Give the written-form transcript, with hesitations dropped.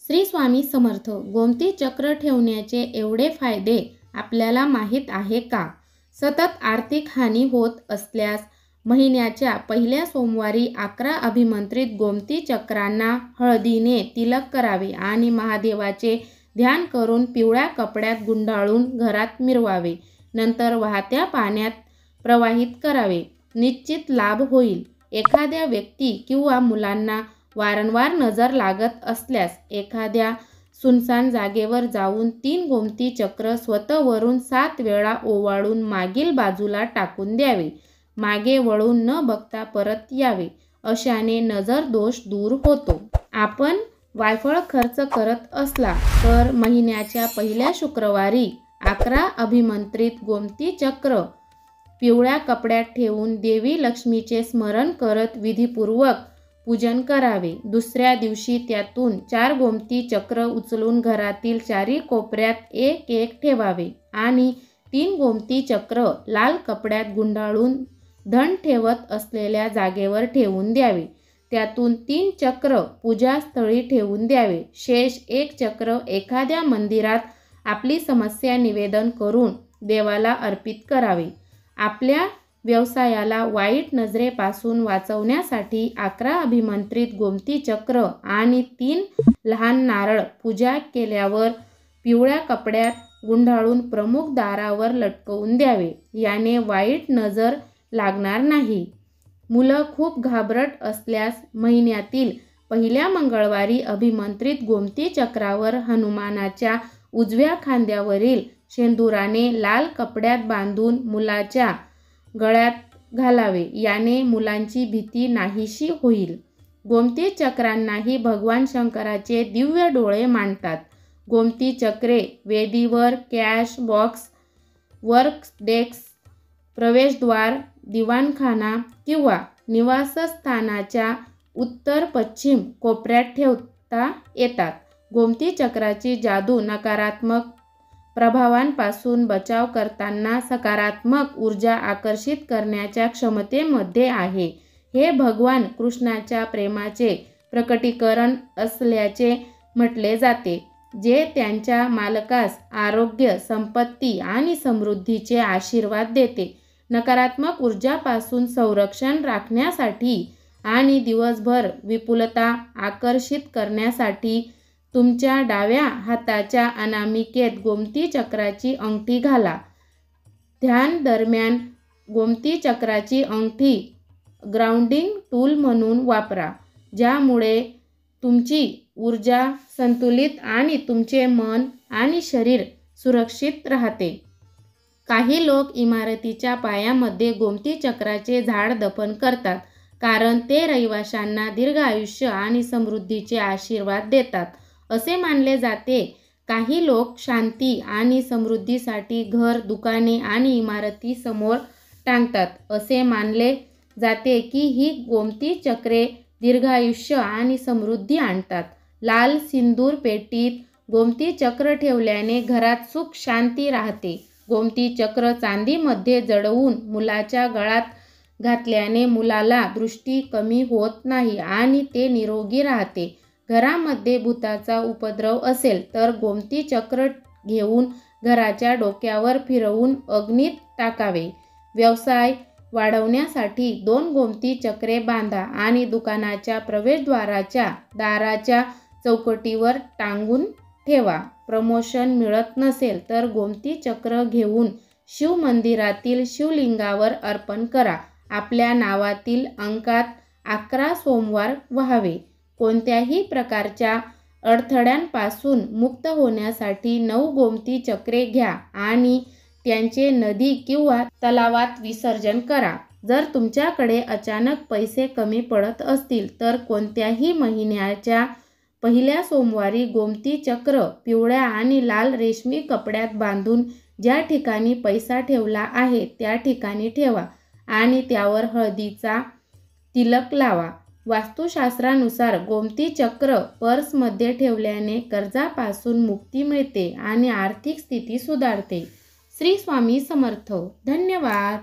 श्री स्वामी समर्थ. गोमती चक्र ठेवण्याचे एवढे फायदे आपल्याला माहीत आहे का? सतत आर्थिक हानी होत असल्यास महिन्याच्या पहिल्या सोमवारी 11 अभिमंत्रित गोमती चक्रांना हळदीने तिलक करावे आणि महादेवाचे ध्यान करून पिवळ्या कपड्यात गुंडाळून घरात मिरवावे. नंतर वाहत्या पाण्यात प्रवाहित करावे. निश्चित लाभ होईल. एखाद्या व्यक्ती किंवा मुलांना वारंवार नजर लागत असल्यास एखाद्या सुनसान जागेवर जाऊन 3 गोमती चक्र स्वतःवरून 7 वेळा ओवाळून मागील बाजूला टाकून द्यावे. मागे वळून न बघता परत यावे. अशाने नजर दोष दूर होतो. आपण वायफळ खर्च करत असला तर महिन्याच्या पहिल्या शुक्रवारी 11 अभिमंत्रित गोमती चक्र पिवळ्या कपड्यात ठेवून देवी लक्ष्मीचे स्मरण करत विधिपूर्वक पूजन करावे. दुसऱ्या दिवशी त्यातून 4 गोमती चक्र उचलून घरातील 4 कोपऱ्यात एक ठेवावे आणि 3 गोमती चक्र लाल कपड्यात गुंडाळून धन ठेवत असलेल्या जागेवर ठेवून द्यावे. त्यातून 3 चक्र पूजास्थळी ठेवून द्यावे. शेष 1 चक्र एखाद्या मंदिरात आपली समस्या निवेदन करून देवाला अर्पित करावे. आपल्या व्यवसायाला वाईट नजरेपासून वाचवण्यासाठी 11 अभिमंत्रित गोमती चक्र आणि 3 लहान नारळ पूजा केल्यावर पिवळ्या कपड्यात गुंडाळून प्रमुख दारावर लटकवून द्यावे. याने वाईट नजर लागणार नाही. मुलं खूप घाबरट असल्यास महिन्यातील पहिल्या मंगळवारी अभिमंत्रित गोमती चक्रावर हनुमानाच्या उजव्या खांद्यावरील शेंदुराने लाल कपड्यात बांधून मुलाच्या गळ्यात घालावे. याने मुलांची भीती नाहीशी होईल. गोमती चक्रांनाही भगवान शंकराचे दिव्य डोळे मानतात. गोमती चक्रे वेदीवर, कॅश बॉक्स, वर्क डेस्क, प्रवेशद्वार, दिवाणखाना किंवा निवासस्थानाच्या उत्तर-पश्चिम कोपऱ्यात ठेवता येतात. गोमती चक्राची जादू नकारात्मक प्रभावांपासून बचाव करताना सकारात्मक ऊर्जा आकर्षित करण्याच्या क्षमतेमध्ये आहे. हे भगवान कृष्णाच्या प्रेमाचे प्रकटीकरण असल्याचे म्हटले जाते, जे त्यांच्या मालकास आरोग्य, संपत्ती आणि समृद्धीचे आशीर्वाद देते. नकारात्मक ऊर्जापासून संरक्षण राखण्यासाठी आणि दिवसभर विपुलता आकर्षित करण्यासाठी तुमच्या डाव्या हाताच्या अनामिकेत गोमती चक्राची अंगठी घाला. ध्यान दरम्यान गोमती चक्राची अंगठी ग्राउंडिंग टूल म्हणून वापरा, ज्यामुळे तुमची ऊर्जा संतुलित आणि तुमचे मन आणि शरीर सुरक्षित राहते. काही लोक इमारतीच्या पायामध्ये गोमती चक्राचे झाड दफन करतात, कारण ते रहिवाशांना दीर्घ आयुष्य आणि समृद्धीचे आशीर्वाद देतात असे मानले जाते. काही लोक शांती आणि समृद्धीसाठी घर, दुकाने आणि इमारती समोर टांगतात असे मानले जाते की ही गोमती चक्रे दीर्घायुष्य आणि समृद्धी आणतात. लाल सिंदूर पेटीत गोमती चक्र ठेवल्याने घरात सुख शांती राहते. गोमती चक्र चांदीमध्ये जडवून मुलाच्या गळ्यात घातल्याने मुलाला दृष्टी कमी होत नाही आणि ते निरोगी राहते. घरामध्ये भूताचा उपद्रव असेल तर गोमती चक्र घेऊन घराच्या डोक्यावर फिरवून अग्नीत टाकावे. व्यवसाय वाढवण्यासाठी 2 गोमती चक्रे बांधा आणि दुकानाच्या प्रवेशद्वाराच्या दाराच्या चौकटीवर टांगून ठेवा. प्रमोशन मिळत नसेल तर गोमती चक्र घेऊन शिव मंदिरातील शिवलिंगावर अर्पण करा. आपल्या नावातील अंकात 11 सोमवार व्हावे. कोणत्याही प्रकारच्या अडथळ्यांपासून मुक्त होण्यासाठी 9 गोमती चक्रे घ्या आणि त्यांचे नदी किंवा तलावात विसर्जन करा. जर तुमच्याकडे अचानक पैसे कमी पडत असतील तर कोणत्याही महिन्याच्या पहिल्या सोमवारी गोमती चक्र पिवळ्या आणि लाल रेशमी कपड्यात बांधून ज्या ठिकाणी पैसा ठेवला आहे त्या ठिकाणी ठेवा आणि त्यावर हळदीचा तिलक लावा. वास्तुशास्त्रानुसार गोमती चक्र पर्समध्ये ठेवल्याने कर्जापासून मुक्ती मिळते आणि आर्थिक स्थिती सुधारते. श्री स्वामी समर्थ. धन्यवाद.